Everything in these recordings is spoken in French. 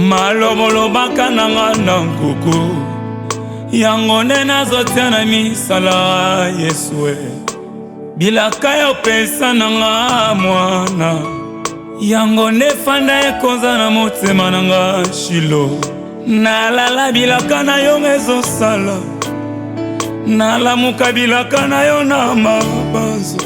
maloboloba nanga na nkuku yango nde nazotia na misala Yesue bilaka yo pesa nanga mwana yango nde fanda ekonza na motema nanga Shilo nalala bilaka na yo ezosala nalamuka bilaka na yo na mabanzo.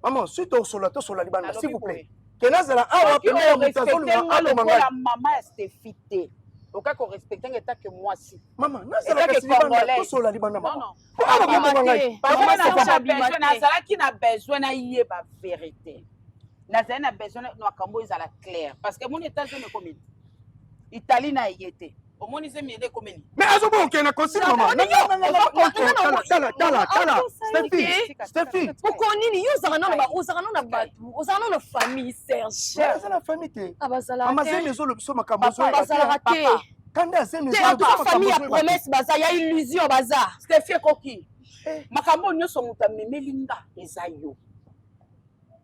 Maman, si tu es sur la Libana, s'il vous plaît. Que là, c'est la awa, que là, la maman est fité. Au cas qu'on respecte un état que moi si. Maman, non, c'est la sur la Libana. Non, non. Maman, qui n'a besoin de la vérité. Nazana a besoin de la claire. Parce que mon état, je me commune. Italie n'a y été. Au moins, ils aiment aider comme il. Mais à ce moment, on a conçu, maman. Stéphie. Pourquoi on y est? Vous avez une famille, Serge. C'est la famille. Ah, bah, ça l'a raté. Quand la famille a promesse, il y a illusion, bazar. Stéphie Koki. Makambo nyoso mutame melinga ezayo.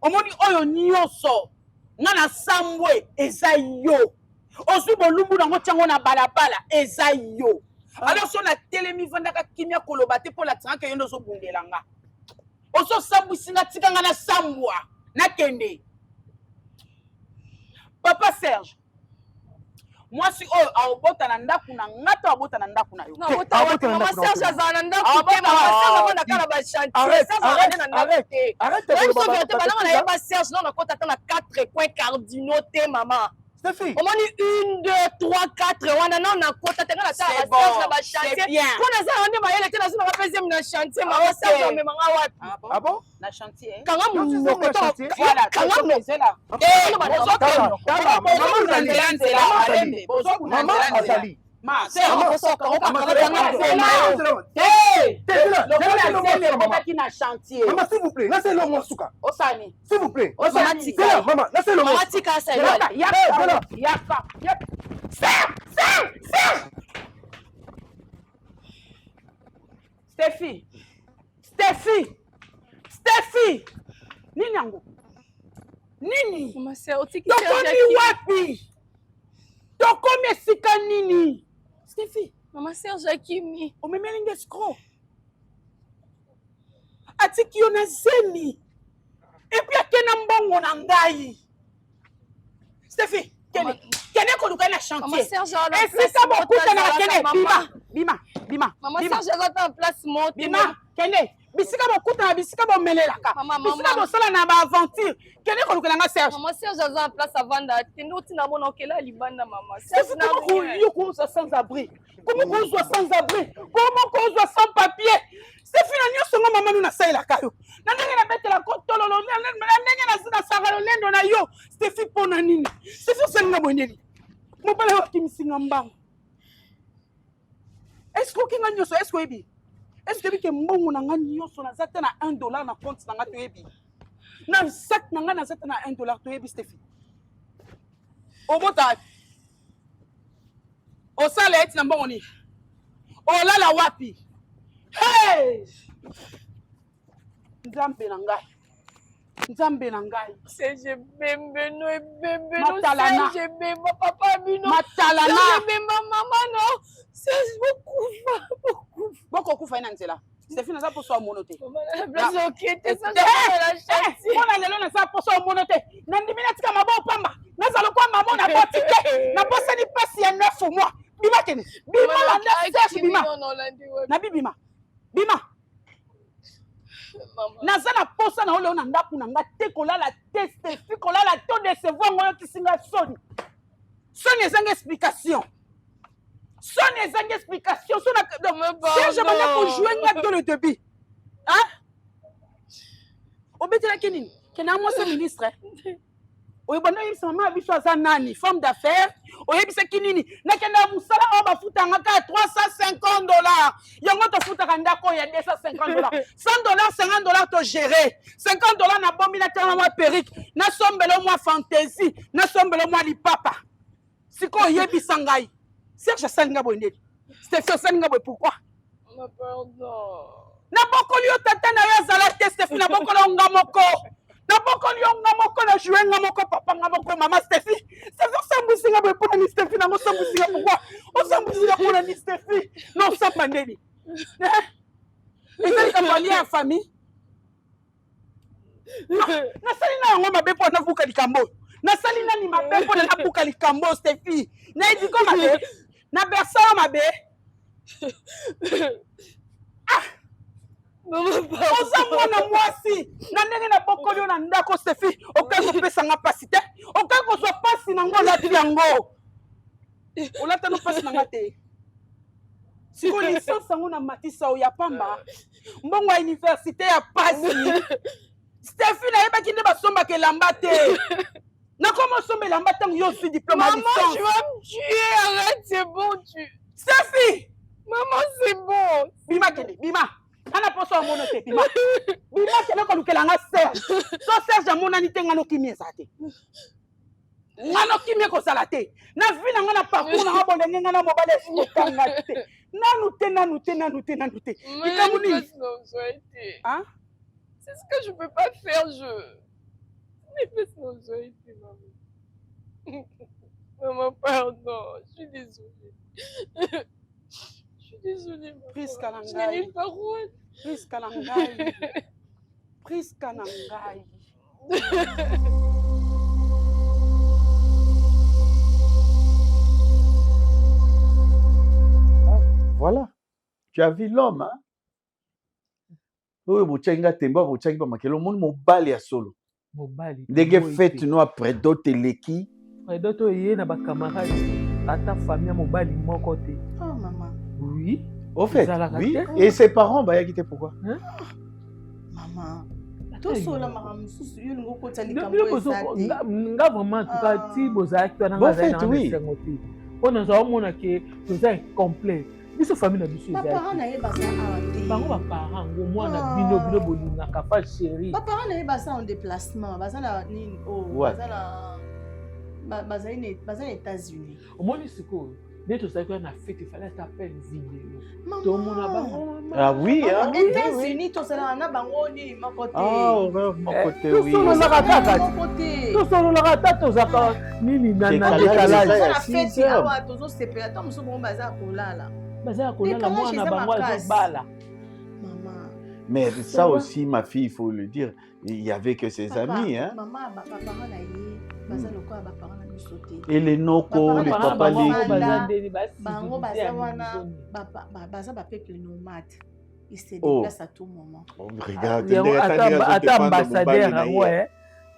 Omoni oyo nyoso. Nana sambwe ezayo. Osu bolumbu nango tiango na balabala ezayo. Alors si on a télémi vandaka kimia kolobate pour la tranque yondo so bundelanga. Oso sambu singa tikanga na sambwa na kende. Papa Serge. Moi si oh abota na ndaku na ngata abota na ndaku na yo. Maman Serge azana ndaku te maman Serge na kala ba chantier. Arrête. Serge non na kota na 4 points cardinaux te maman. Stéphie. On dit 1, 2, 3, 4. On a non na kota te na ta chantier. Kuna za ande mayele te na zuna deuxième na chantier maman Serge on me manga wapi. Ah bon? Na chantier. Kanga mu kota. Voilà, kanga mu zela. Maman Azali. Ma, s'il vous plaît, laissez-le moi souka. Osani. S'il vous plaît. Osani. Maman, laissez-le moi. Steffi. Nini yangu? Nini? Maman Serge, Tokomi wapi? Tokomi esika nini? Steffi. Maman Serge Akimi. Omemelinga escroc. Atiki yo na zemi. Et puis akena mbongo na ngai. Steffi, kene koluka na chantier. Maman Serge et c'est ça beaucoup na kene bima. Maman Serge est en place monte. Bima, kene. Bisika bokuta bisika bomelelaka. Bisika bosala na ba aventure. Kene koluka na Serge. Maman Serge est en place avant d'attendre. Nous na mona okela libanda maman. Serge na ko sans abri. Comment qu'on soit sans abri? Comment qu'on soit sans papier? C'est finalement ce maman nous na saïla kayo. Na ndenge na bete la kotololo na ndenge na zina sagalo lendo na yo. Steffi pona nini? Steffi senga boneli. Mo pala wa kimsinga mbango. Est-ce que kinga nyoso est-ce que ebi? Est-ce que mbongo na nga nyoso na zata na $1 na compte na nga to ebi? Na sac na nga na zata na $1 to ebi Steffi. Obota. Osala eti na mbongo ni. Olala wapi? Hey! Nzambe na ngai. Serge bembe no bembe no Serge bembe papa bino. Matalana. Serge bembe maman no. Serge beaucoup kufa ina nzela. Steffi na za poso monote. Blesse okete ça la chantier. Mona lelo na za poso monote. Na ndimina tika mabo pamba. Na za lokwa maman na botike. Na posa ni pasi ya 9 mois. Bima kene. Bima la Serge bima. Na bima. Naza na posa na ole na ndaku na nga te kolala te Steffi kolala to décevoir ngoyo kisinga soni. Soni ezanga explication. Serge bana ko jouer nga dans le début. Hein? Obetela kenini? Kena mo ce ministre. Oyebana yebisa mama biso aza nani? Femme d'affaires. Oyebisa kinini? Na kenda musala o bafuta ngaka $350. Yango to futa kanda ko ya $250. $100, $50 to gérer. $50 na bombi na tana moi perruque. Na sombelo moi fantaisie. Na sombelo moi lipapa. Siko yebisa ngai. Serge salinga boindeli. Steffi salinga boy pourquoi? Pardon. Na bokoli yo tata na yo zala te Steffi na bokoli nga moko. Na bokoli yo nga moko na jouer nga moko papa nga moko mama Steffi. C'est ça ça musinga boy pour ya mona ni Steffi non samba ndeni ezali kampani ya famille nasali na yango mabe mpo nabuka likambo nasali nani mabe mpo nabuka likambo Steffi nayebi ko mabe na bersala mabe oza mwana mwasi na ndenge na bokoli yo na ndako Steffi okai kopesanga pasi te okai kozwa pasi nango olati yango olata no pasi nanga te siko licence yango na matisa oyo ya pamba mbongo ya université ya pasi Steffi nayebaki nde basombaka elamba te nakoma osomba elamba ntango yo ozwi diplôme ya licence. Maman, tu vas me tuer, arrête, c'est bon, tu... Steffi! Maman, c'est bon. Bima kende, bima. Ana poso amono te, bima. Bima kende kolukela nga Serge. So Serge amonani te nga no kimi eza te. Nga no kimi kozala te. Na vi na nga na parcours na nga bolenge nga na mobale ekokanga te. Nanu te. Hein? C'est ce que je peux pas faire, Mais fais maman. Maman, pardon, je suis désolée. Je suis désolée, maman. Prise Kalangai. Je n'ai nulle parole. Prise Kalangai. Prise Kalangai. Voilà. Tu as vu l'homme, hein? Oui, Bouchenga Temba, Bouchenga Makelo, mon mobile ya solo. Mobile. Ndege fête nous après d'autres leki. Après d'autres yé na ba camarade, à ta famille mobile mon côté. Oh maman. Oui. Au fait, oui. Et ses parents, bah y a pourquoi? Hein? Maman. Tout seul maman, sous yo ngo ko tali kambo nga vraiment en tout cas ti bozaki na nga za na sengote. On a zo mona ke tout ça complet. Biso famille na biso ezali. Papa na yeba sa ate. Bango ba parents ngo mwana bino bolinga ka fa chérie. Papa na yeba sa en déplacement, bazala ni bazala bazala États-Unis. Au moins siko dès tout ça que na fête il fallait taper vidéo. Tout le monde bango. Ah oui, hein. États-Unis tout ça na bango ni mon côté. Ah, mon côté oui. Tout ça na kaka. Tout ça na kaka to zaka nini na décalage. Na fête awa tozo sepela to muso bon baza kolala. Maman. Mais ça aussi, ma fille, il faut le dire, il n'y avait que ses amis. Hein? Et les noko, les papas, ils se déplacent à tout moment. Regarde, ambassadeur, ouais.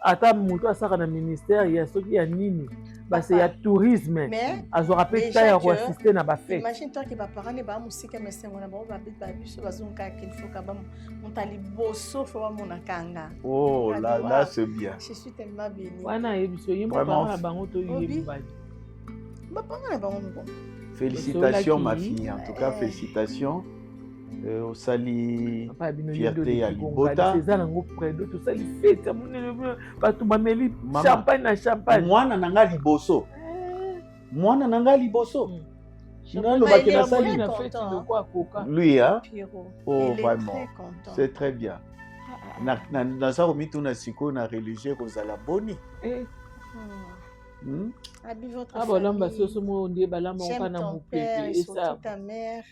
Ata mutu asaka na ministère ya soki ya nini base ya tourisme azora pe ta ya assister na ba fête. Imagine toi que ba parents ne ba musika mesengo na ba ba biso bazonka kinfo ka ba montali boso fo ba monakanga. Oh là c'est bien. Je suis tellement bénie. Wana yebiso yimo parents na bango to yebi ba. Ba parents na bango bon. Félicitations ma fille, en tout cas félicitations. Au sali fierté à Libota. Champagne na champagne. Mwana nanga liboso. Mwana nanga liboso. Lui, hein? Oh, vraiment. C'est très bien. Na sa romi tuna siko na religieux kozala boni. J'aime ton père et surtout ta mère.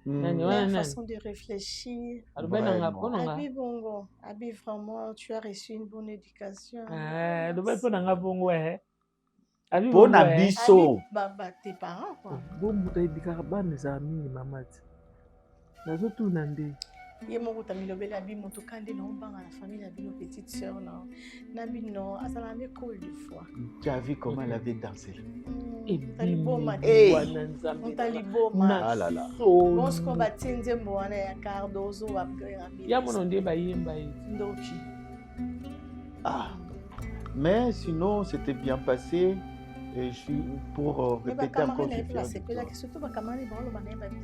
La façon de réfléchir. Abi bongo. Abi vraiment, tu as reçu une bonne éducation. Bon abisso. Baba, tes parents quoi. Bon, tu as des amis, maman. Nazo tout nande. Ye moko tamilobeli abi moto kande na obanga la famille na bino petite sœur na bino asala me cool de fois. Tu as vu comment elle avait dansé? Et taliboma ah là là. Bon ce qu'on va tenir mwana ya Cardozo wa bgera bi. Ya mono nde ba yemba ndoki. Ah. Mais sinon c'était bien passé. Et je suis pour répéter encore.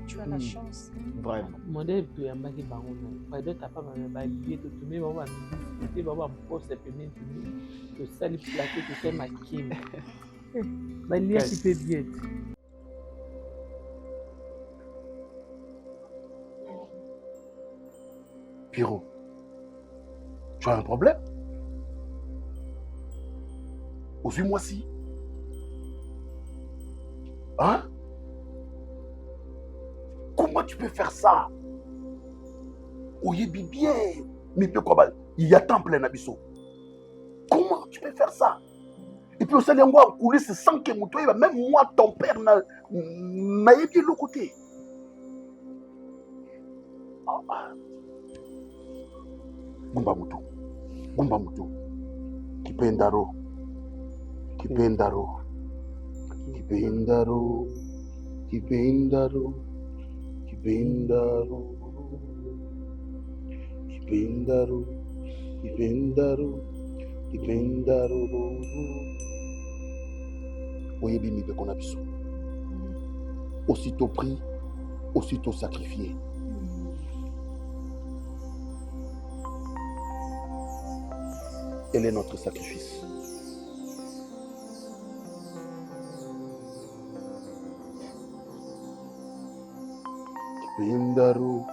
Tu as la chance. Vraiment. Modèle tu as marqué bango. Pas de ta femme va lier tout mais on va discuter va poster payment to sali plaquer to faire ma kim. Bah lier qui peut bien. Pierrot, tu as un problème? Suis-moi si. Hein? Comment tu peux faire ça? Oyebi bien. Mais il y a temple en abisso. Comment tu peux faire ça? Et puis, au sein de moi, couler ce sang que mon toit, même moi, ton père, m'a aidé de l'autre côté. Gumba Mutu. Kipendaro. Oyebi mi be kona biso. Aussitôt pris, aussitôt sacrifié. Elle est notre sacrifice. Kipendaro.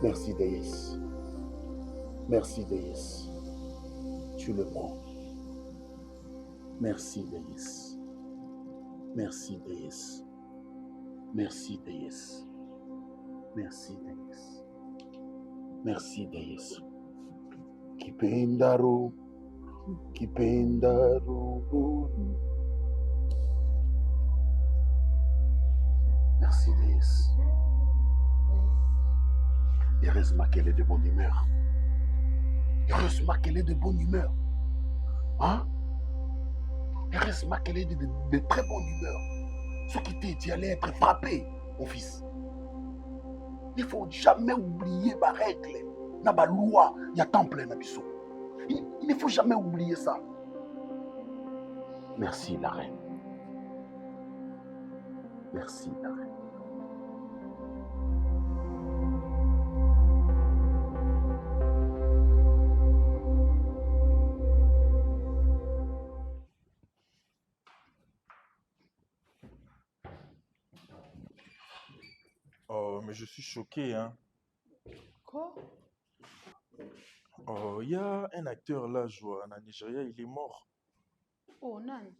Merci Déesse. Merci Déesse. Tu le prends. Merci Déesse. Merci Déesse. Merci Déesse. Merci Déesse. Merci Déesse. Kipendaro. Merci Déesse. Heureusement qu'elle est de bonne humeur. Heureusement qu'elle est de bonne humeur. Hein? Heureusement qu'elle est de très bonne humeur. Ce qui t'est dit allait être frappé, mon fils. Il ne faut jamais oublier ma règle. Dans ma loi, il y a temple dans biso. Il ne faut jamais oublier ça. Merci la reine. Merci la reine. Oh, mais je suis choqué, hein. Quoi? Oh, il y a un acteur là, je vois, en Nigeria, il est mort. Oh, Nan.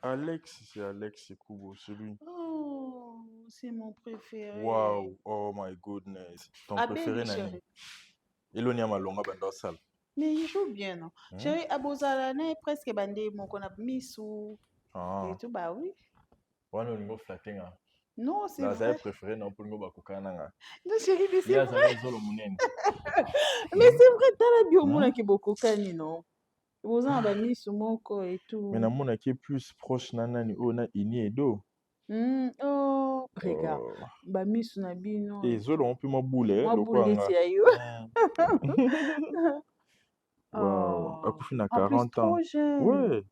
Alex, c'est Alex Kubo, c'est lui. Oh, c'est mon préféré. Wow, oh my goodness. Ton Abel, préféré, Nani? chérie. Elonia Malonga Bandosal. Mais il joue bien, non? Chérie, Abozalane est presque bandé, mon qu'on a mis sous. Et tout, bah oui. Ouais, on est flatté, hein. Non, c'est vrai. vrai. Préféré, non, pour nous, Bakukana. Non, chérie, mais c'est vrai. Mais c'est vrai, t'as la bio, qui est beaucoup cani, non? Vous en avez mis sous mon corps et tout. Mais mon qui est plus proche, nanani, on a ini et do. Oh, regarde. Bah, mis sous nabi, non. Et zolo, on peut m'abouler. Moi, boule, c'est aïe. Wow, Akoufi n'a En plus, 40 ans. trop jeune. Ouais.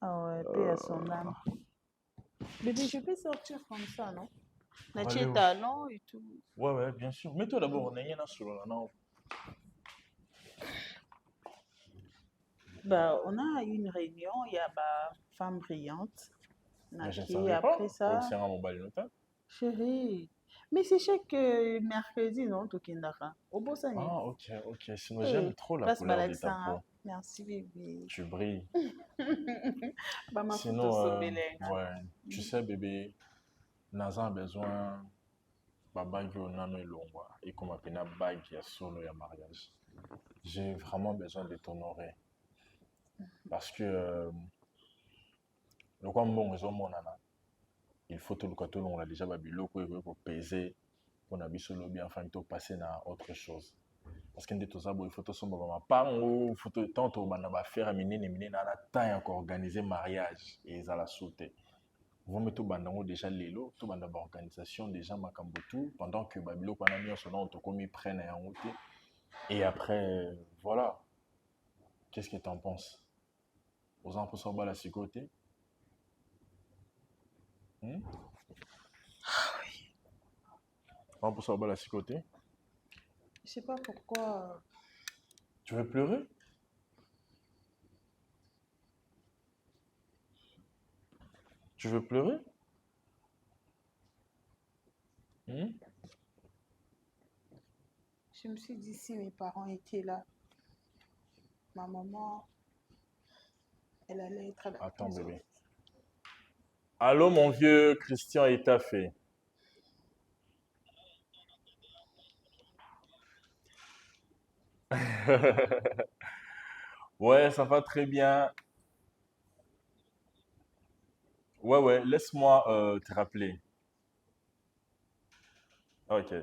Ah ouais, paix à son âme. Bébé, je peux sortir comme ça, non? La talent et tout. Ouais, bien sûr. Mais toi d'abord, on est rien sur la non. Bah, on a eu une réunion, il y a bah, femme brillante. Qui après ça. Chérie. Mais c'est chaque mercredi, non, Tokindara. Au beau Sani. Ah, ok. Sinon, j'aime trop la couleur de ta peau. Merci, bébé. Tu brilles. Bah, ma sinon, ouais, tu sais, bébé, Naza a besoin de bague au nano et longwa. Et comme appelle la bague, il y a solo et mariage. J'ai vraiment besoin de t'honorer. Parce que le quoi bon raison mon nana. Il faut tout le côté on a déjà babilo pour peser pour na biso lobby enfin de passer à autre chose. Parce que il faut tout son maman pango, faut tout temps to bana ba faire minene na temps encore organiser mariage et ça la sauter. Vous mettez bandango déjà lelo, tout banda ba organisation déjà makambo tout pendant que babilo pana mi son on to comme ils prennent en route. Et après voilà. Qu'est-ce que tu en penses? Aux gens pour s'en la sécurité? Ah oui. On peut s'en la sécurité? Je sais pas pourquoi. Tu veux pleurer? Tu veux pleurer? Hmm? Je me suis dit, si mes parents étaient là, ma maman, elle allait être à la Attends, prison. bébé. Allô, mon vieux Christian Etafé. Ouais, ça va très bien. Ouais, laisse-moi te rappeler. Ok,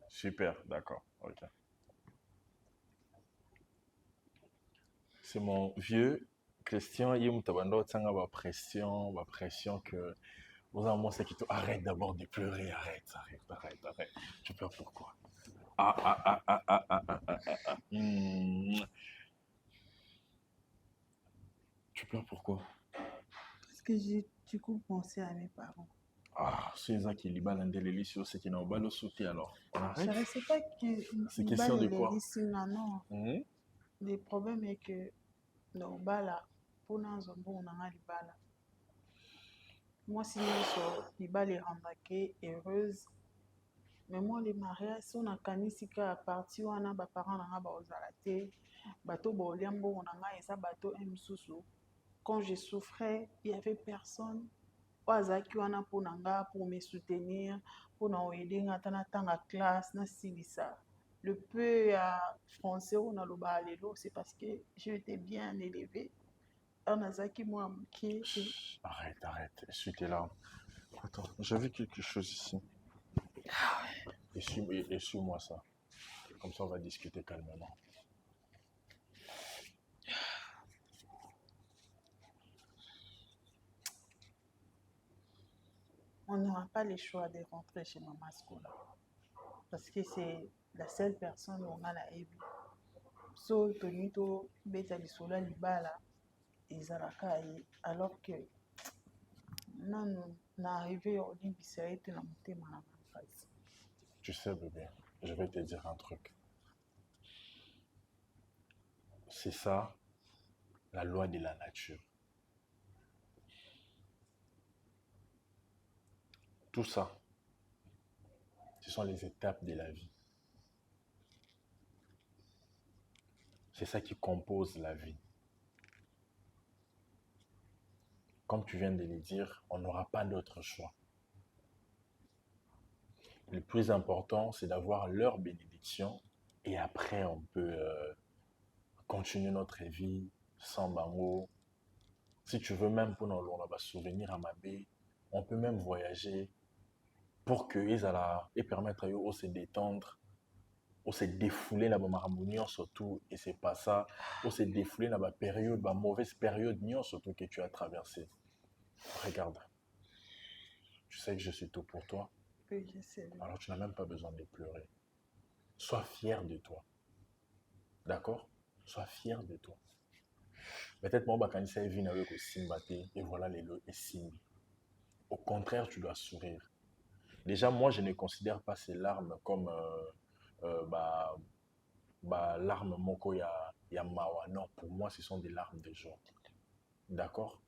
super, d'accord. Ok. C'est mon vieux Christian. Il me ma pression que. Vous avez moi, c'est qui arrête d'abord de pleurer. Arrête. Tu pleures pourquoi? Ah. Tu pleures pourquoi? Parce que j'ai du coup pensé à mes parents. Ah, c'est ça qui est libalandelelicio, c'est qui n'a pas le soutien alors. On Je arrête? ne sais pas que C'est question de quoi? non. Mhm. Le problème est que dans Bala, pour nous, on a Libala. Moi, si Libala est rembarquée, heureuse. Mais moi, les mariages, si on a canisika à partir, on a des parents qui ont été bateau Boliambo, on a ça bateau M. Quand je souffrais, il n'y avait personne. Wazaki wana pour nanga pour me soutenir, pour nous aider dans la classe, na silisa. Le peu français on a le balelo, c'est parce que j'étais bien élevée. Anazaki moi qui Arrête, essuie-tes là. Attends, j'ai vu quelque chose ici. Essuie-moi ça. Comme ça, on va discuter calmement. on n'aura pas le choix de rentrer chez Maman Scola. Parce que c'est la seule personne où on a la Ebi. So, Tonito, Beta Lisola Libala, et Zarakai, alors que non, n'arrivé au lit, c'est été la montée ma face. Tu sais, bébé, je vais te dire un truc. C'est ça, la loi de la nature. Tout ça, ce sont les étapes de la vie. C'est ça qui compose la vie. Comme tu viens de le dire, on n'aura pas d'autre choix. Le plus important, c'est d'avoir leur bénédiction et après, on peut continuer notre vie sans bango. Si tu veux, même pour nous souvenir à Mabé, on peut même voyager pour qu'ils permettent à eux de se détendre, de se défouler dans la harmonie surtout, et c'est pas ça, de se défouler dans la mauvaise période surtout que tu as traversée. Regarde, tu sais que je suis tout pour toi. Oui, je sais. Alors tu n'as même pas besoin de pleurer. Sois fier de toi. D'accord? Sois fier de toi. Peut-être moi, quand il vient avec le Simbate, et voilà les lots et Simbi. Au contraire, tu dois sourire. Déjà, moi, je ne considère pas ces larmes comme larmes moko ya mawa. Non, pour moi, ce sont des larmes de joie. D'accord?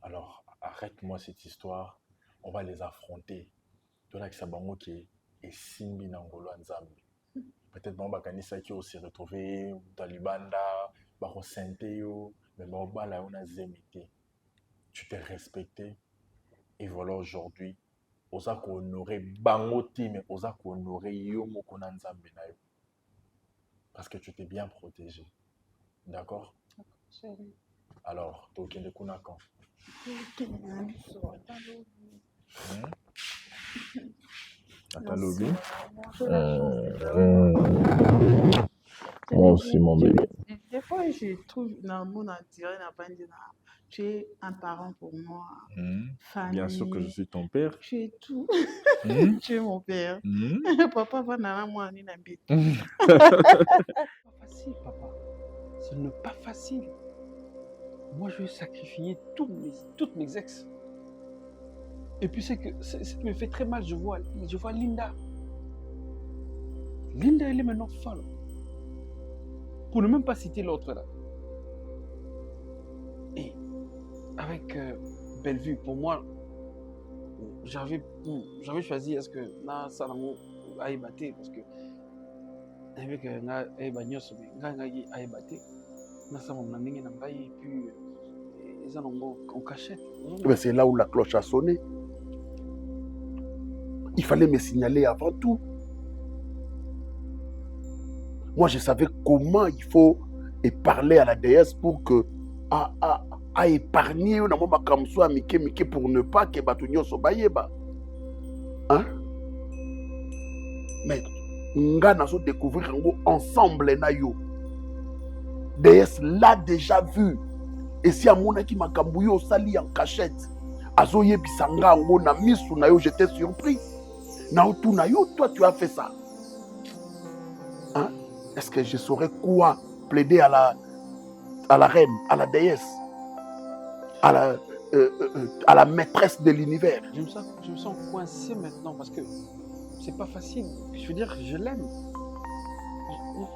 Alors, arrête-moi cette histoire. On va les affronter. Toi, là, que ça bango qui est Simbi Nangolo Nzambi. Peut-être bon, kanisa qui aussi retrouvé Talibanda, bako Saint-Théo, mais bon, là, on a zémité. Tu t'es respecté. Et voilà aujourd'hui, osa ko honorer bangoti, mais osa ko honorer yo moko na Nzambe na yo. Parce que tu t'es bien protégé. D'accord? Chérie. Alors, tu es kuna quand? Attends, lobby. Moi aussi, mon bébé. Des fois, je trouve dans mon intérieur, tu es un parent pour moi. Famille. Bien sûr que je suis ton père. Tu es tout. Tu es mon père. Papa va dans moi, ni n'habite. Facile, papa. Ce n'est pas facile. Moi, je vais sacrifier toutes mes ex. Et puis, c'est que ce qui me fait très mal, je vois Linda. Linda, elle est maintenant folle. Pour ne même pas citer l'autre là. Et avec Bellevue, pour moi, j'avais choisi est-ce que na salango aïbaté parce que avec na aïbagnos mais nga aïbaté na sa mon ndenge na ngai et puis ils en cachette. Mais c'est là où la cloche a sonné. Il fallait me signaler avant tout. Moi, je savais comment il faut parler à la déesse pour que à épargner na moma kamso a mike pour ne pas que batunyo so bayeba. Hein? Mais nga nazo découvrir ngo ensemble na yo. Déesse l'a déjà vu. Et si amona ki makambu yo sali en cachette, azo yebisa nga ngo na misu na yo, j'étais surpris. Na otu na yo, toi tu as fait ça. Hein? Est-ce que je saurais quoi plaider à la reine, à la déesse, à la maîtresse de l'univers? Je me sens coincé maintenant parce que c'est pas facile. Je veux dire, je l'aime.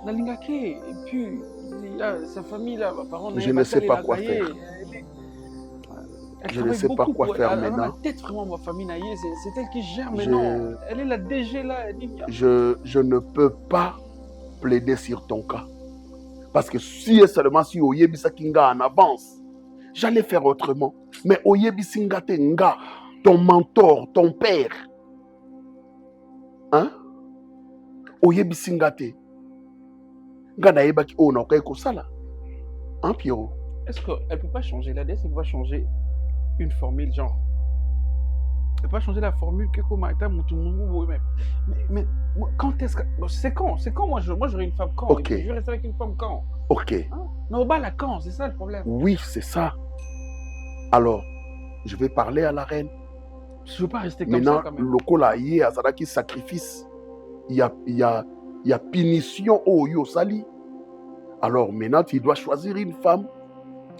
Nalingake, et puis il y a sa famille là, mes parents. Je ne sais pas quoi faire. Je ne sais pas quoi faire maintenant. Peut-être vraiment ma famille naïe, c'est elle qui gère maintenant. Elle est la DG là. Je ne peux pas plaider sur ton cas. Parce que si et seulement si Oyebi Sakinga en avance, j'allais faire autrement. Mais Oyebi Singate Nga, ton mentor, ton père, hein? Oyebi Singate, Nga naeba ki ona ko sala. Hein, Pierrot? Est-ce qu'elle ne peut pas changer la déesse, elle peut pas changer une formule, genre. Elle peut pas changer la formule que mais quand est-ce que. C'est quand moi j'aurai une femme quand? Ok. Je vais rester avec une femme quand? Ok. Hein? Non, bah la quand, c'est ça le problème. Oui, c'est ça. Alors, je vais parler à la reine. Je ne veux pas rester comme maintenant, ça quand même. Le Kola yé azaraki sacrifice. Il y a punition au yo sali. Alors maintenant, tu dois choisir une femme.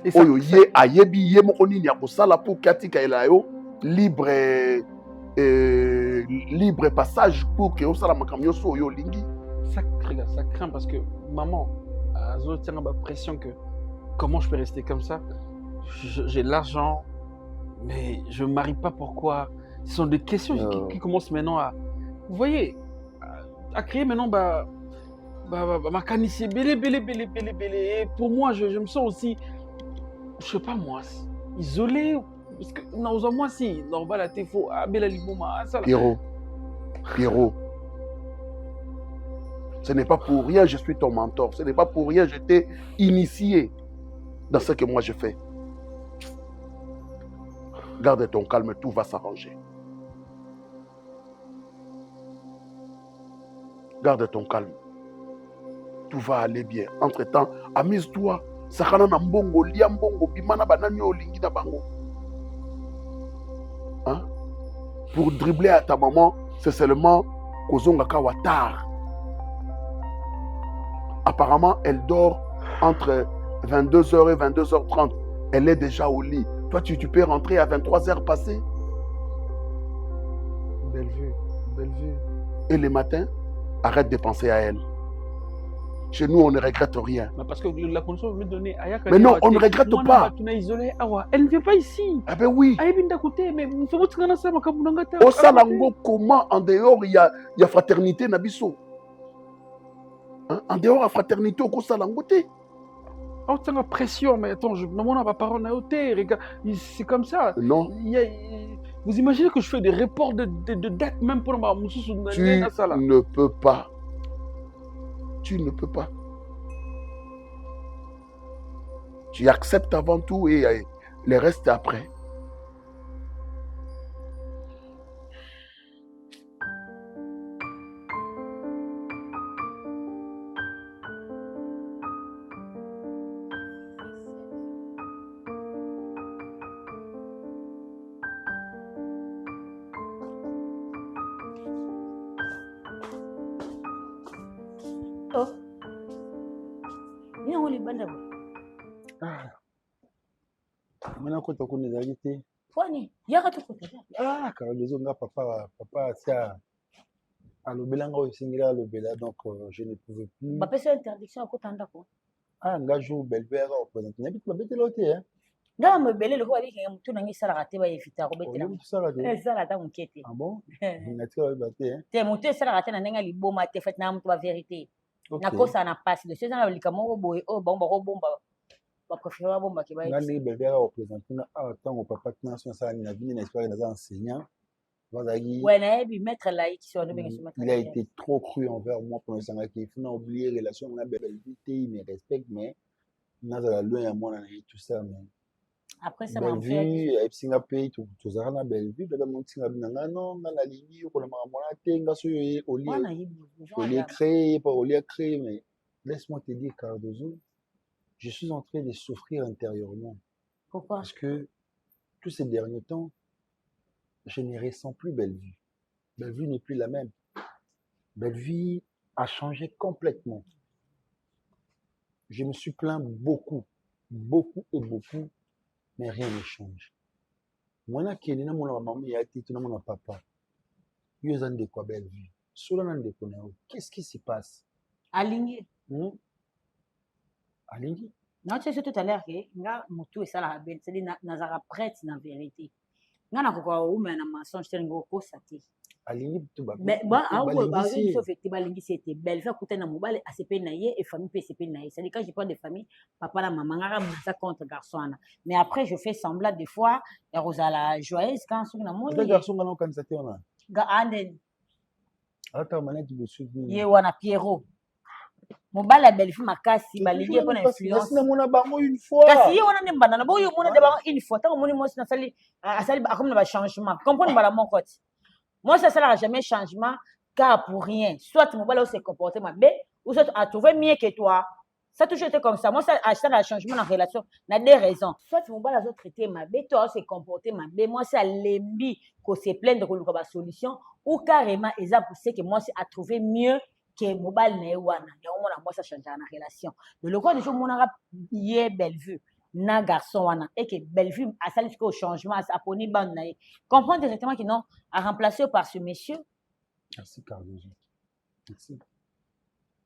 Et ça, Oyo ye ayebi ye mokoni ni akosala pour katika elayo libre passage pour que osala makamyo so yo lingi. ça craint parce que maman a tient ma pression que comment je peux rester comme ça? J'ai l'argent, mais je me marie pas. Pourquoi? Ce sont des questions qui commencent maintenant à, vous voyez, à créer maintenant ma canisse belé. Et pour moi, je me sens aussi, je sais pas moi, isolé. Parce que moi si, normal la téfo, bela liboma, ça. Pierrot, ce n'est pas pour rien je suis ton mentor. Ce n'est pas pour rien je t'ai initié dans ce que moi je fais. Garde ton calme, tout va s'arranger. Garde ton calme. Tout va aller bien. Entre-temps, amuse-toi. Sakana na mbongo, lia mbongo, bimana banani olingi na bango. Hein? Pour dribbler à ta maman, c'est seulement Kozongaka Watar. Apparemment, elle dort entre 22h et 22h30. Elle est déjà au lit. Toi, tu peux rentrer à 23h passées. Bellevue. Et le matin, arrête de penser à elle. Chez nous, on ne regrette rien. Mais parce que la condition veut me donner. Mais non, on ne regrette pas. Elle ne vient pas ici. Ah ben oui. Mais Au Salango, comment en dehors il y a fraternité Nabiso? Hein? En dehors de la fraternité, au Salango, oh, tu as pression, mais attends, je ne pas parole à hauteur. C'est comme ça. Non. Vous imaginez que je fais des reports de date même pour ma moussou? Tu ne peux pas. Tu ne peux pas. Tu acceptes avant tout et le reste après. Maintenant, quand on est allé, car les hommes, papa, ça, à l'obélang, donc je ne pouvais plus. Papa, c'est interdiction à côté de quoi? Ah, un gars joue Belver, représente. N'habite pas bête l'autre, hein? nga mobele loko babi kenga mutu nangi esalaka te baevita kobetela ezala ata moke te te mutu esalaka te na ndenge ya liboma te fete na mutu baverité nakosa na pasi de sezana balika moko boye oyo bango bakobomba bapréféré babomba ke ngandenge belvera représente na awa ntango papa tina so nasala na vini na espoir naza enseignant ouais nayebi maître laïque sur il a été trop cru envers moi pour esangaki il faut na oublier relation na belvi te il me respecte mais nazala loin ya mwana na ye tout ça mais après ça belvi ebisinga mpe tozalaka na belvi bebe motinga bina nga non nga nalingi okolomaka mwana te nga so oye olie créé mais laisse-moi te dire Cardozo je suis en train de souffrir intérieurement. Pourquoi? Parce que tous ces derniers temps, je ne ressens plus Bellevue. Bellevue n'est plus la même. Bellevue a changé complètement. Je me suis plaint beaucoup, mais rien ne change. Moi, qui est là, mon maman, il a été tout mon papa. Il y a de quoi Bellevue. Qu'est-ce qui se passe? Aligné. Alingi? Non, tu sais tout à l'heure que nga mutu esala belle, c'est-à-dire nazara prête na vérité. Nga na kokwa ou mais na mensonge tel ngo ko sati. Alingi tout ba. Mais bon, ah ouais, bah oui, sauf que balingi c'était belle. Fait couter na mobile ACP na ye et famille PCP na ye. C'est-à-dire quand je parle de famille, papa la maman nga ça contre garçon na. Mais après je fais semblant des fois et Rosala joyeuse quand sur na moni. Le garçon nga no kanzate ona. Ga anden. Ata manette de suite. Ye wana Pierrot. Mobile la belle fille makasi balingi pour influence na mona bango une fois kasi yo wana ne banana bo yo mona de bango une fois tant moni mo na sali asali comme na ba changement comprendre bala mon côté moi ça sera jamais changement car pour rien soit mobile se comporter mal ou soit a trouvé mieux que toi ça a toujours été comme ça moi ça a un changement dans relation na deux raisons soit mobile a traité mal toi se comporter mal moi ça lembi ko se plaindre ko luka ba solution ou carrément exemple pour ce que moi c'est à trouver mieux que mobile na wana ya mona moi ça change na relation le local de jour mona yé Bellevue na garçon wana et que Bellevue a sali au changement a poni bande na comprendre directement que non a remplacé par ce monsieur. Merci Cardozo. Merci.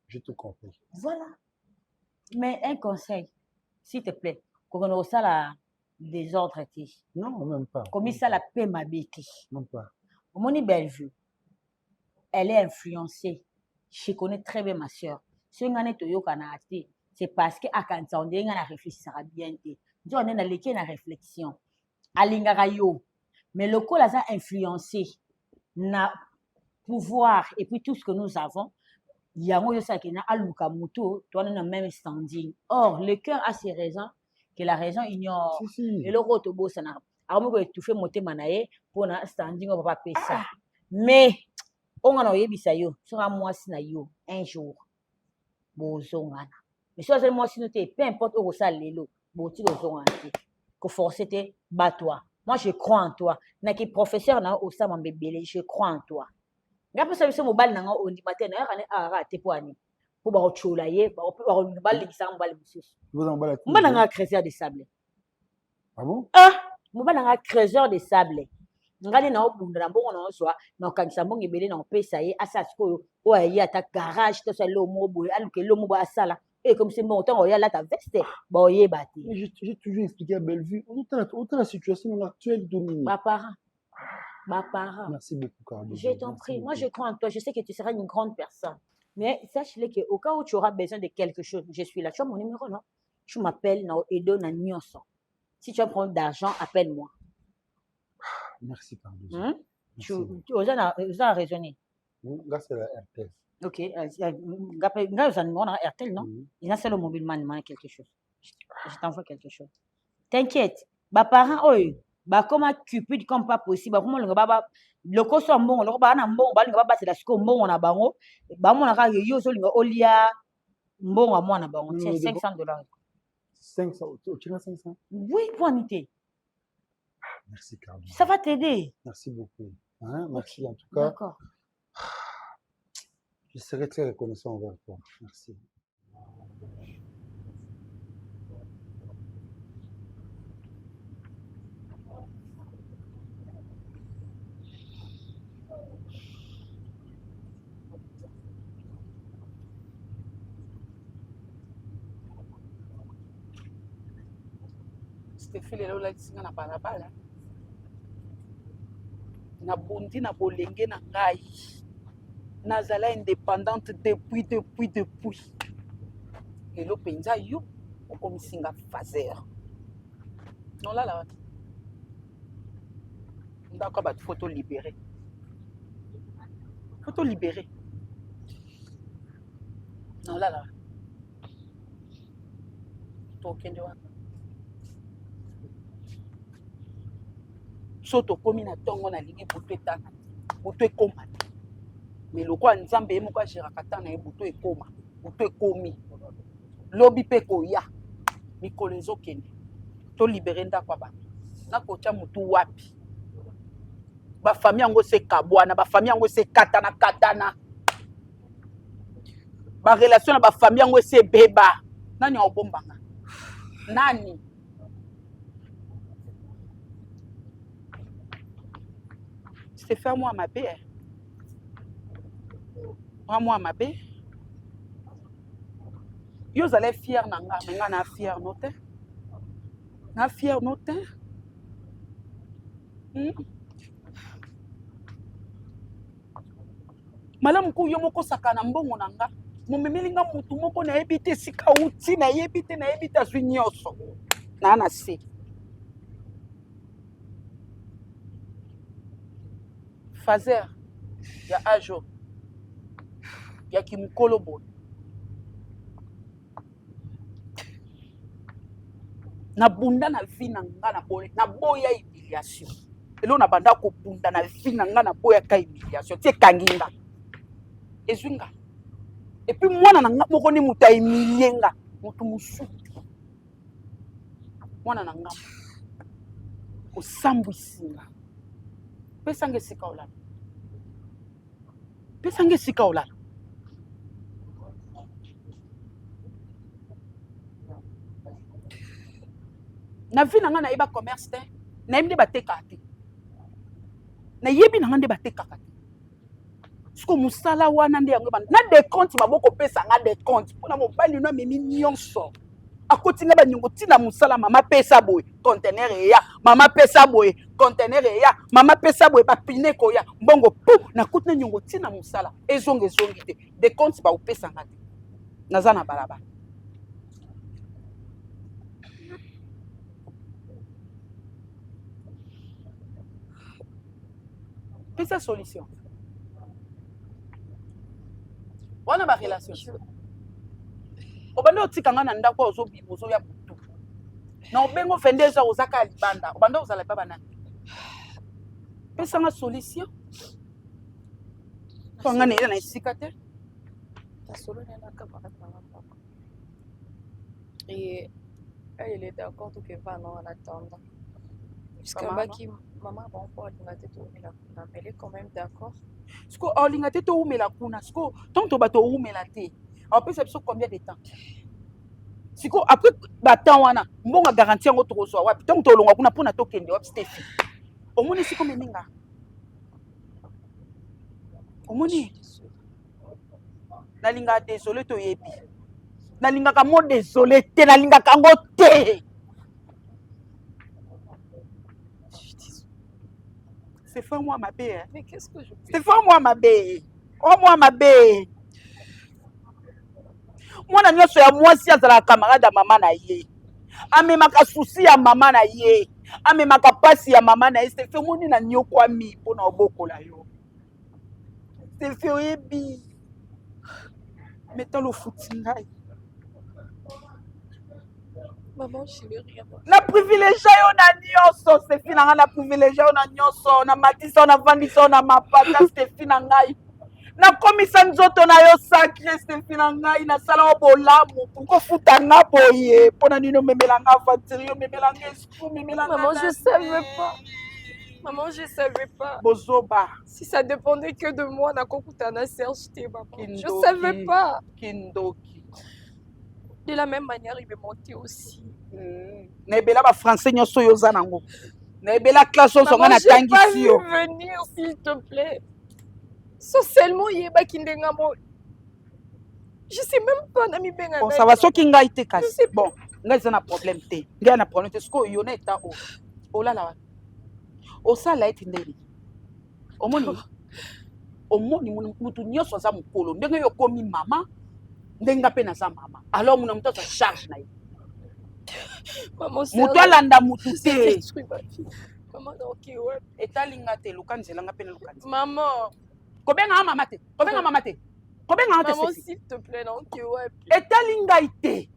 Je te comprends. Voilà. Mais un conseil s'il te plaît qu'on a ça la désordre été. Non, même pas. Comme ça la paix m'a béqué. Même pas. Moni Bellevue elle est influencée. Je connais très bien ma soeur. Si on est au Canada, c'est parce que à quand on dit on a réfléchi ça bien té. On est dans lesquels la réflexion. Alingara yo. Mais le coup là ça influencé na pouvoir et puis tout ce que nous avons. Il y a moi ça qui na aluka moto, toi on a même standing. Or le cœur a ses raisons que la raison ignore. Et le roto bo ça na. Alors moi tout fait monter manaye pour na standing on va pas payer ça. Mais on a yebisa yo sera moi si na yo un jour bozongana mais soit moi si noté peu importe où ça lelo boti bozongana ko forcer te batoi moi je crois en toi na ki professeur na au sa mambebele je crois en toi ngapo ça biso mobile na ngo ondi matin na kana ara te poani pour ba chola ye ba mobile likisa mobile mususu mbana nga creuser de sable. Ah bon? Mobile nga creuser de sable. Ngali na obunda na mbongo na oswa na kanisa mbongo ebele na opesa ye asa sikoyo o ayi ata garage to sa lo mobo aluke lo mobo asala et comme c'est bon temps ya la ta veste ba oyeba te. J'ai toujours expliqué à Bellevue autant la situation actuelle de ma parent. Merci beaucoup Carlo. Je t'en prie, moi je crois en toi, je sais que tu seras une grande personne. Mais sache-le que au cas où tu auras besoin de quelque chose, je suis là. Tu as mon numéro non? Tu m'appelles na Edo na Nyonso. Si tu as besoin d'argent, appelle-moi. Merci, Cardozo. Tu as raisonné. Grâce à la RTL. Ok. Grâce à la RTL, non? Il y a le mobile man, quelque chose. Je t'envoie quelque chose. T'inquiète. Bah, parents, bah, comment cupide comme pas possible. Comment le baba, le costume bon, le baba na bon, bah, le baba c'est la sco bon, on a bango. Bah, mon a yo, so, olia, bon, à moi, on a bango. Tiens, $500. 500, tu as 500? Oui, pour unité. Merci, Cardozo. Ça va t'aider. Merci beaucoup. Hein? Merci en tout cas. D'accord. Je serai très reconnaissant envers toi. Merci. Stéphie lelo la singa na balabala. Na bondi na bolenge na ngai. Nazala indépendante depuis. Lelo penza yo okomi singa Fazer. Non là. D'accord, bah photo libérée. Photo libérée. Non là. Tokende wa. Soto komi na tongo na lingi buto etana. Buto ekoma. Mais lokwa nzambe moko ajera katana e buto ekoma. Buto ekomi. Lobi pe koya. Mikolo ezokende. To libéré ndako ba. Na kocha mutu wapi. Ba famille yango se kabwana, ba famille yango se katana. Ba relation na ba famille yango se beba. Nani obombanga? Nani? C'est faire moi ma paix. Moi ma paix. Yo allez fier nanga, mais nga na fier note. Na fier note. Malamu ku yo moko sakana mbongo nanga. Momemelinga mutu moko na yebite sika uti na yebite azwi nyonso. Na se. Fazer ya ajo. Ya kimukolo bo. Na bunda na vie na nga na boye. Na boya humiliation. Elo na banda ko bunda na vie na nga na boya ka humiliation. Tie kanginga. Ezwinga. Et puis moi na nga moko ni muta humilienga. Mutu musuti. Mwana na nga. Osambwisinga. Pesange sika olala. Pesange sika olala. Na vie na nga na yeba commerce te. Na yebide bateka te. Na yebi na nga nde bateka te. Siko musala wana nde yango na décompte maboko pesa nga décompte. Pona mobali no memi nyonso. Akoti nga banyongo tina musala mama pesa boy conteneur ya mama pesa boy conteneur ya mama pesa boy papine ko ya mbongo pou na kuti na nyongo tina musala ezongi te décompte ba opesa nga te. Naza na balaba. Pesa solution. Wana ba relation. Obanda otikanga na ndako ozobibo ozo ya butu. Na obengo fendeza ozaka libanda. Obanda ozala baba nani. Pesa nga solution. Twanga na isika te. Ta solo na camarade maman. Et elle est d'accord tout que va en attendant. Jusqu'à baki maman bon pour la tête au mila. Mais elle est quand même d'accord. Siko olinga te to umela kuna. Siko tonto bato umela te. Après c'est combien de temps? Siko après batant wana mbonga garantie ngo tokozwa wapi tant to longa kuna pona tokende wapi Steph. Omoni siko meninga. Omoni. Nalinga désolé to yebi. Nalinga ka mo désolé te nalinga ka ngo te. C'est faire moi ma belle. Mais qu'est-ce que je fais? C'est faire moi ma belle. Oh moi ma belle. Moi na nyoso ya mwasi azala camarade ya mama na ye. Amemaka souci ya mama na ye. Amemaka pasi ya mama na ye. C'est fait moni na nyokwa mi pona obokola yo. C'est fait oyebi. Mettons le foutingai. Maman, je ne rien. Na privilégié yo na nyonso, c'est finanga na privilégié yo na nyonso, na matisa na vandisa na mapata c'est finangai. Na komisa nzoto na yo sacré c'est finangai na sala bolamu. Pourquoi futanga boye? Pona nino memelanga aventure, memelanga esprit, memelanga. Maman, je savais pas. Maman, je savais pas. Bozoba. Si ça dépendait que de moi, na kokutana Serge te maman. Je savais pas. Kindoki. De la même manière, il me mentait aussi. Nebela ba français nyoso yoza nango. Nebela classe on nga na tangisi yo. Venir s'il te plaît. So seulement yeba kindengamo. Je sais même pas na mi benga. Bon ça va soki ngai te kasi. Bon, ngai eza na problème te ngai na problème te sikoyo yo na eta o olala wapi osala ete ndeni omoni mutu nyonso aza mokolo ndenge yo okomi mama ndenge mpe naza mama alors muna moto aza charge na ye moto alanda mutu te etalinga te luka nzelanga mpe na luka kobenganga mama te kobenganga mama te kobenganga te etali ngai te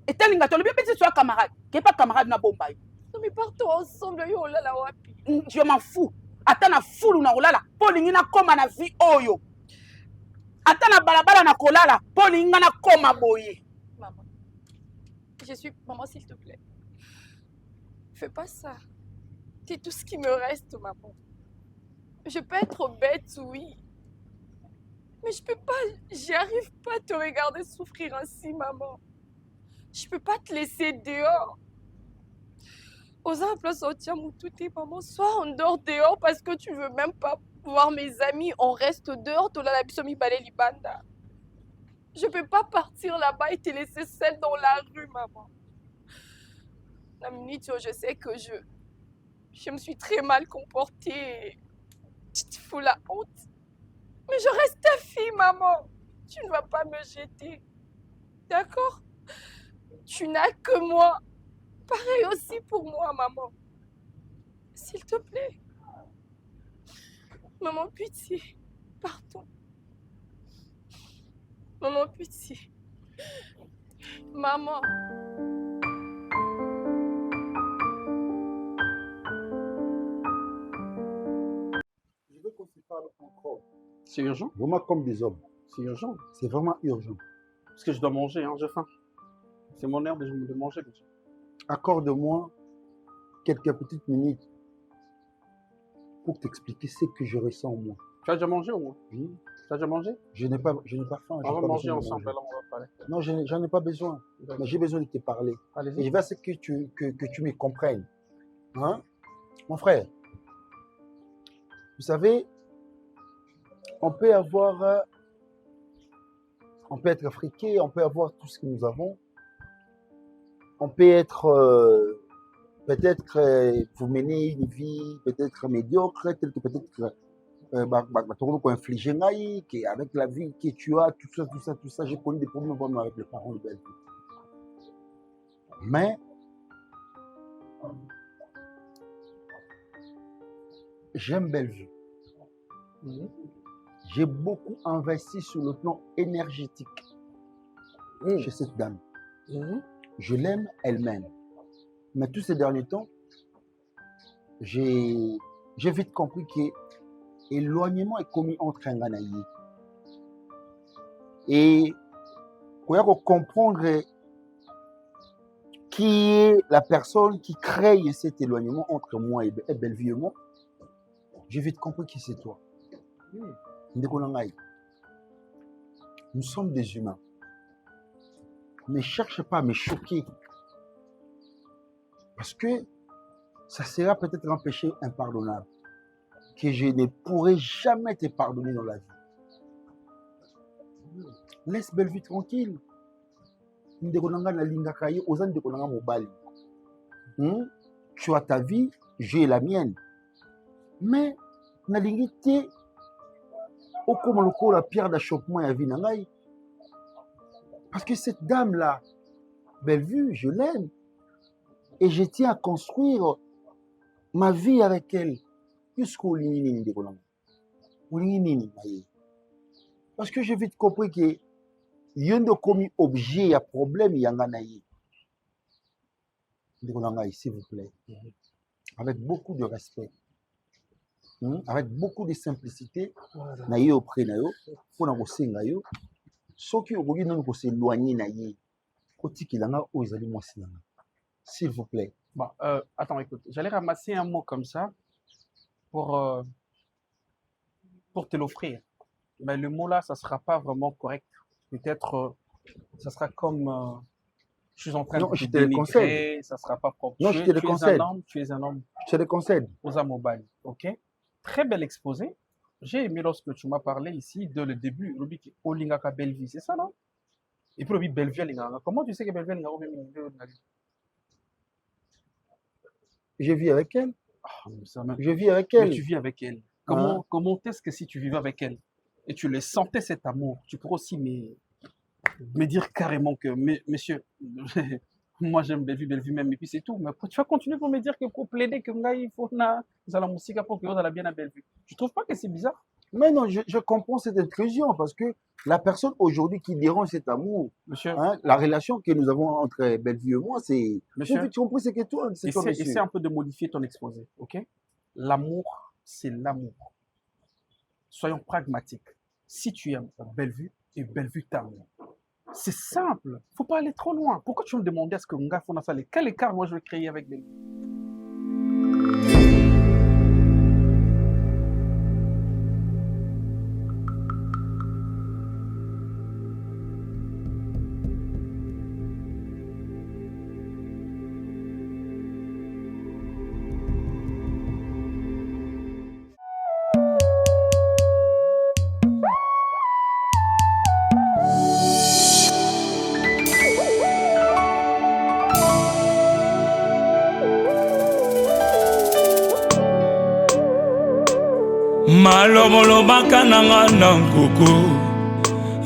etalinga te olobi peti soya camarade kepa camarade na bomba yo mais partons ensemble yo olala wapi je m'en fous ata na fulu na kolala mpo olingi nakoma na vie oyo ata na balabala na kolala mpo olingi nga nakoma boye maman je suis maman s'il te plaît fais pas ça c'est tout ce qui me reste maman je peux être bête oui mais je peux pas j'y arrive pas à te regarder souffrir ainsi maman je peux pas te laisser dehors aux place au tient tout est maman soit on dort dehors parce que tu veux même pas voir mes amis on reste dehors to la bisomi balé libanda je peux pas partir là-bas et te laisser seule dans la rue maman la minute où je sais que je me suis très mal comportée tu te fous la honte mais je reste ta fille maman tu ne vas pas me jeter d'accord tu n'as que moi pareil aussi pour moi, maman. S'il te plaît. Maman, pitié. Pardon. Maman, pitié. Maman. Je veux qu'on se parle encore. C'est urgent? Vraiment comme des hommes. C'est urgent. C'est vraiment urgent. Parce que je dois manger, hein, j'ai faim. C'est mon heure de manger. Accorde-moi quelques petites minutes pour t'expliquer ce que je ressens en moi. Tu as déjà mangé ou moins? Oui. Tu as déjà mangé? Je n'ai pas faim. On va manger ensemble, alors on va parler. Non, j'en ai pas besoin. Mais j'ai besoin de te parler. Et je veux à ce que tu me comprennes. Hein? Mon frère, vous savez, on peut être friqué, on peut avoir tout ce que nous avons. On peut être, peut-être, vous mener une vie peut-être médiocre, peut-être infliger avec la vie que tu as, tout ça. J'ai connu des problèmes vraiment avec les parents de Bellevue. Mais, j'aime Bellevue. J'ai beaucoup investi sur le plan énergétique chez cette dame. Je l'aime, elle m'aime. Mais tous ces derniers temps, j'ai vite compris que l'éloignement est commis entre un Ghanaï. Et pour comprendre qui est la personne qui crée cet éloignement entre moi et Bellevue et moi, j'ai vite compris que c'est toi. Nous sommes des humains. Ne cherche pas à me choquer. Parce que ça sera peut-être un péché impardonnable que je ne pourrai jamais te pardonner dans la vie. Laisse Bellevue tranquille. Tu as ta vie, j'ai la mienne. Mais, nalingi au comme la pierre d'achoppement et la vie nangai. Parce que cette dame-là, Bellevue, je l'aime. Et je tiens à construire ma vie avec elle. Parce que j'ai vite compris que il y a un commis objet, il y a problème, il y a un s'il vous plaît. Avec beaucoup de respect. Avec beaucoup de simplicité. Naïe auprès naïe. Pour na kose naïe. Ceux qui ont besoin de s'éloigner naïe. S'il vous plaît. Bon, attends, écoute. J'allais ramasser un mot comme ça pour te l'offrir. Mais le mot là, ça ne sera pas vraiment correct. Peut-être, ça sera comme je suis en train de te dénigrer, ça ne sera pas propre. Non, je te le concède. Tu es un homme. Je te le concède. Aux Amobali, ok? Très bel exposé. J'ai aimé lorsque tu m'as parlé ici, dès le début, Olingaka Bellevue, c'est ça, non? Et puis, Bellevue, comment tu sais que Bellevue, je vis avec elle. Je vis avec elle. Mais tu vis avec elle. Comment est-ce que si tu vivais avec elle et tu le sentais cet amour, tu pourrais aussi me dire carrément que, monsieur, moi j'aime Bellevue même, et puis c'est tout. Mais tu vas continuer pour me dire que pour plaider que il faut la musique pour que vous allez bien à Bellevue. Tu trouves pas que c'est bizarre? Mais non, je comprends cette intrusion parce que la personne aujourd'hui qui dérange cet amour, la relation que nous avons entre Bellevue et moi, c'est... Monsieur, tu comprends, c'est que toi, c'est toi, monsieur. Essaie un peu de modifier ton exposé, ok? L'amour, c'est l'amour. Soyons pragmatiques. Si tu aimes Bellevue, et Bellevue t'aime. C'est simple. Faut pas aller trop loin. Pourquoi tu me demandais à ce que Nga fasse ça? Quel écart moi je vais créer avec Bellevue? Malobolobaka nanga na nkuku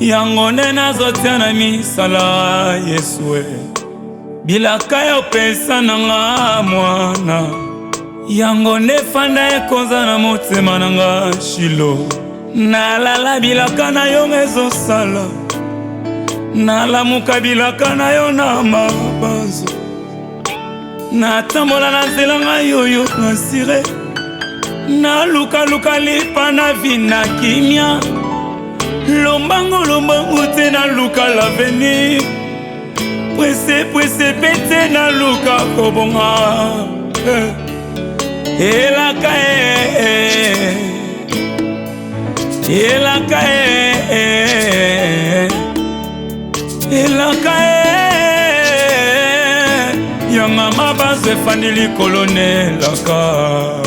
yango nde nazotia na misala Yesue bilaka ya opesa nanga mwana yango nde fanda ekonza na motema nanga Shilo nalala bilaka na yo ezosala nalamuka bilaka na yo na mabanzo natambola na nzela ngai oyo nasire na luka lipa na vina kimia lombango te na luka l'avenir pwese pete na luka kobonga elaka ya mama baze fandili kolonelaka